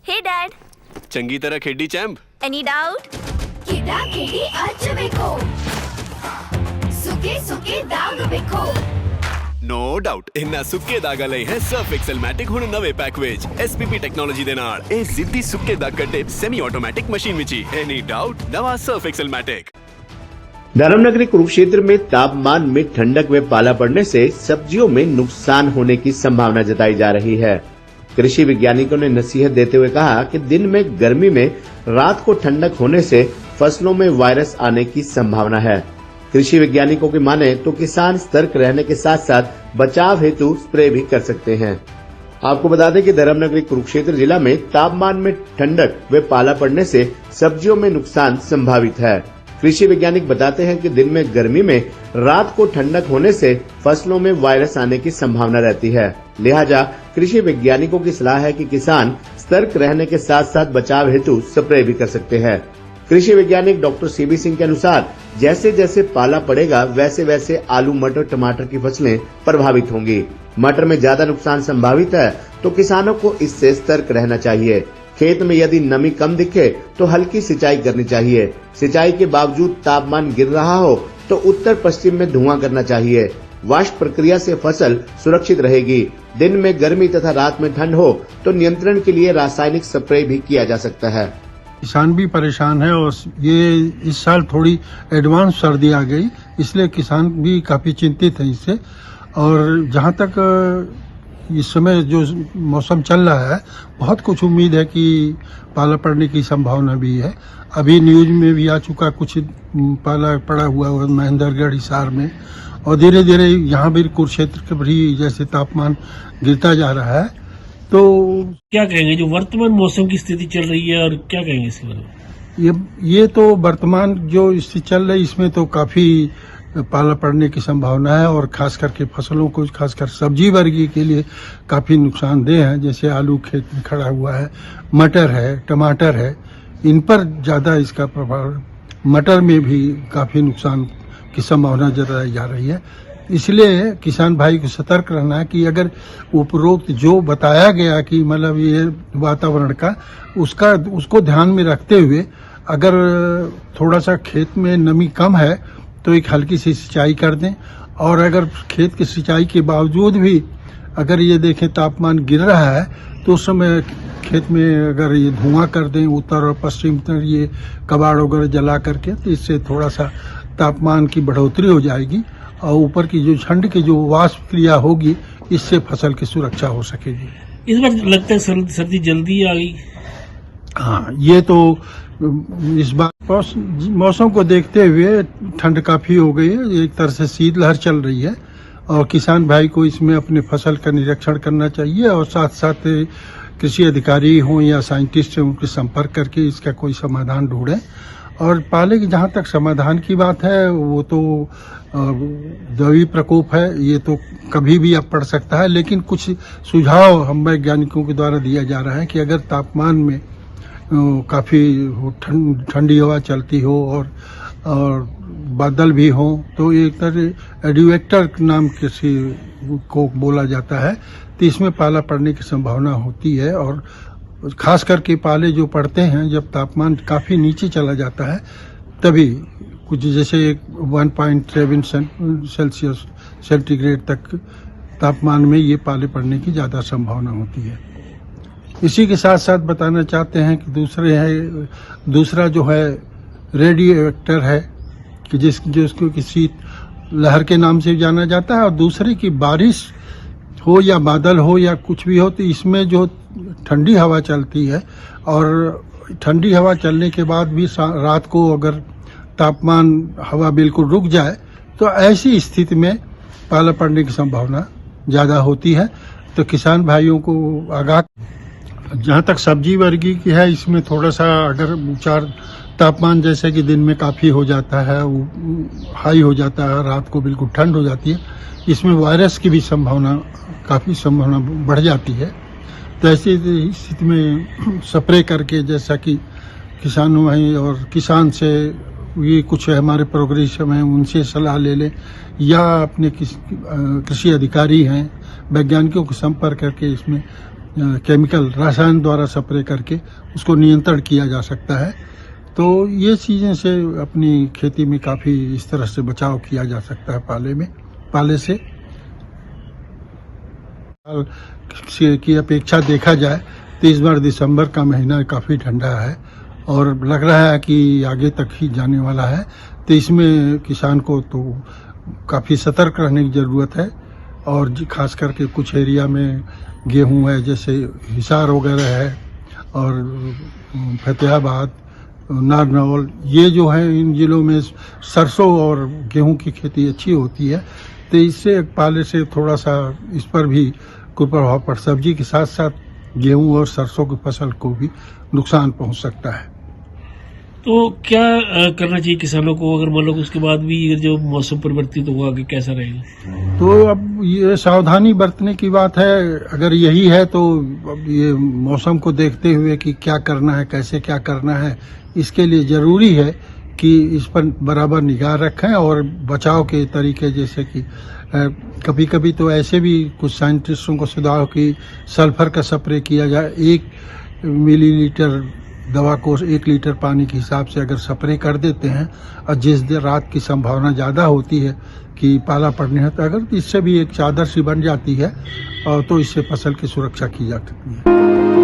Hey Dad, चंगी तरह खेडी चैंप। any doubt? ಕಿಡ ಕಿಡಿ ಹಚ್ಚಬೇಕು ಸುಖಿ ಸುಖಿ ದಾಗ ಬೇಕು नो डाउट इन्ना सुक्के दागा लई है सर्फ एक्सेल मैटिक हुण नवे पैक विच एसपीपी टेक्नोलॉजी दे नाल ए जिद्दी सुक्के दाग कड्डे सेमी ऑटोमेटिक मशीन विच एनी डाउट नवा सर्फ एक्सेल मैटिक। धर्मनगरी कुरुक्षेत्र में तापमान में ठंडक व पाला पड़ने से सब्जियों में नुकसान होने की संभावना जताई जा रही है। कृषि वैज्ञानिकों ने नसीहत देते हुए कहा कि दिन में गर्मी में रात को ठंडक होने से फसलों में वायरस आने की संभावना है। कृषि वैज्ञानिकों की माने तो किसान सतर्क रहने के साथ साथ बचाव हेतु स्प्रे भी कर सकते हैं। आपको बता दें कि धर्मनगरी कुरुक्षेत्र जिला में तापमान में ठंडक व पाला पड़ने से सब्जियों में नुकसान संभावित है। कृषि वैज्ञानिक बताते हैं कि दिन में गर्मी में रात को ठंडक होने से फसलों में वायरस आने की संभावना रहती है। लिहाजा कृषि वैज्ञानिकों की सलाह है कि किसान सतर्क रहने के साथ साथ बचाव हेतु स्प्रे भी कर सकते हैं। कृषि वैज्ञानिक डॉक्टर सीबी सिंह के अनुसार जैसे जैसे पाला पड़ेगा वैसे वैसे आलू, मटर, टमाटर की फसलें प्रभावित होंगी। मटर में ज्यादा नुकसान संभावित है तो किसानों को इससे सतर्क रहना चाहिए। खेत में यदि नमी कम दिखे तो हल्की सिंचाई करनी चाहिए। सिंचाई के बावजूद तापमान गिर रहा हो तो उत्तर पश्चिम में धुआं करना चाहिए। वाष्प प्रक्रिया से फसल सुरक्षित रहेगी। दिन में गर्मी तथा रात में ठंड हो तो नियंत्रण के लिए रासायनिक स्प्रे भी किया जा सकता है। किसान भी परेशान है और ये इस साल थोड़ी एडवांस सर्दी आ गई, इसलिए किसान भी काफी चिंतित है इससे। और जहां तक इस समय जो मौसम चल रहा है बहुत कुछ उम्मीद है कि पाला पड़ने की संभावना भी है। अभी न्यूज में भी आ चुका कुछ पाला पड़ा हुआ है महेंद्रगढ़, हिसार में, और धीरे धीरे यहाँ भी कुरुक्षेत्र के भी जैसे तापमान गिरता जा रहा है। तो क्या कहेंगे जो वर्तमान मौसम की स्थिति चल रही है और क्या कहेंगे इसके बारे में? ये तो वर्तमान जो स्थिति चल रही है इसमें तो काफी पाला पड़ने की संभावना है और खास करके फसलों को, खासकर सब्जी वर्गीय के लिए काफी नुकसानदेह है। जैसे आलू खेत में खड़ा हुआ है, मटर है, टमाटर है, इन पर ज्यादा इसका प्रभाव। मटर में भी काफी नुकसान की संभावना जताई जा रही है। इसलिए किसान भाई को सतर्क रहना है कि अगर उपरोक्त जो बताया गया कि मतलब ये वातावरण का उसको ध्यान में रखते हुए अगर थोड़ा सा खेत में नमी कम है तो एक हल्की सी सिंचाई कर दें। और अगर खेत की सिंचाई के बावजूद भी अगर ये देखें तापमान गिर रहा है तो उस समय खेत में अगर ये धुआं कर दें उत्तर और पश्चिम तर ये कबाड़ वगैरह जला करके, तो इससे थोड़ा सा तापमान की बढ़ोतरी हो जाएगी और ऊपर की जो ठंड की जो वाष्प क्रिया होगी इससे फसल की सुरक्षा हो सकेगी। इस बार लगता है सर्दी जल्दी आ गई। हाँ, ये तो इस बार मौसम को देखते हुए ठंड काफी हो गई है। एक तरह से शीतलहर चल रही है और किसान भाई को इसमें अपने फसल का निरीक्षण करना चाहिए और साथ साथ कृषि अधिकारी हों या साइंटिस्ट हों उनके संपर्क करके इसका कोई समाधान ढूंढें। और पाले की जहाँ तक समाधान की बात है वो तो दवी प्रकोप है, ये तो कभी भी अब पड़ सकता है। लेकिन कुछ सुझाव हम वैज्ञानिकों के द्वारा दिया जा रहा है कि अगर तापमान में काफी ठंडी हवा चलती हो और बादल भी हो तो एक तरह एड्यूवेक्टर नाम किसी को बोला जाता है, तो इसमें पाला पड़ने की संभावना होती है। और खास करके पाले जो पड़ते हैं जब तापमान काफी नीचे चला जाता है तभी कुछ जैसे 1.7 सेल्सियस सेंटीग्रेड तक तापमान में ये पाले पड़ने की ज्यादा संभावना होती है। इसी के साथ साथ बताना चाहते हैं कि दूसरा जो है रेडिएक्टर है कि जिसको किसी लहर के नाम से जाना जाता है। और दूसरे की बारिश हो या बादल हो या कुछ भी हो तो इसमें जो ठंडी हवा चलती है और ठंडी हवा चलने के बाद भी रात को अगर तापमान हवा बिल्कुल रुक जाए तो ऐसी स्थिति में पाला पड़ने की संभावना ज्यादा होती है। तो किसान भाइयों को आगाह, जहाँ तक सब्जी वर्गीय की है इसमें थोड़ा सा अगर ऊंचार तापमान जैसे कि दिन में काफी हो जाता है, हाई हो जाता है, रात को बिल्कुल ठंड हो जाती है, इसमें वायरस की भी काफी संभावना बढ़ जाती है। तो ऐसी स्थिति में स्प्रे करके जैसा कि किसानों भाई और किसान से ये कुछ हमारे प्रोग्रेस में उनसे सलाह ले लें या अपने कृषि अधिकारी हैं वैज्ञानिकों को संपर्क करके इसमें केमिकल रसायन द्वारा स्प्रे करके उसको नियंत्रण किया जा सकता है। तो ये चीज़ें से अपनी खेती में काफ़ी इस तरह से बचाव किया जा सकता है पाले से। साल की अपेक्षा देखा जाए तो इस बार दिसंबर का महीना काफ़ी ठंडा है और लग रहा है कि आगे तक ही जाने वाला है। तो इसमें किसान को तो काफ़ी सतर्क रहने की ज़रूरत है और खास करके कुछ एरिया में गेहूं है, जैसे हिसार वगैरह है और फतेहाबाद, नारनौल, ये जो है इन जिलों में सरसों और गेहूं की खेती अच्छी होती है। तो इससे पाले से थोड़ा सा इस पर भी कुप्रभाव पड़, सब्जी के साथ साथ गेहूं और सरसों की फसल को भी नुकसान पहुंच सकता है। तो क्या करना चाहिए किसानों को, अगर मान लो उसके बाद भी जो मौसम परिवर्तित होगा आगे कैसा रहेगा? तो अब ये सावधानी बरतने की बात है। अगर यही है तो अब ये मौसम को देखते हुए कि क्या करना है, कैसे क्या करना है, इसके लिए जरूरी है कि इस पर बराबर निगाह रखें और बचाव के तरीके, जैसे कि कभी कभी तो ऐसे भी कुछ साइंटिस्टों को सुझाव कि सल्फर का स्प्रे किया जाए। 1 मिलीलीटर दवा को 1 लीटर पानी के हिसाब से अगर स्प्रे कर देते हैं और जिस दिन रात की संभावना ज़्यादा होती है कि पाला पड़ने है, तो अगर इससे भी एक चादर सी बन जाती है और तो इससे फसल की सुरक्षा की जा सकती है।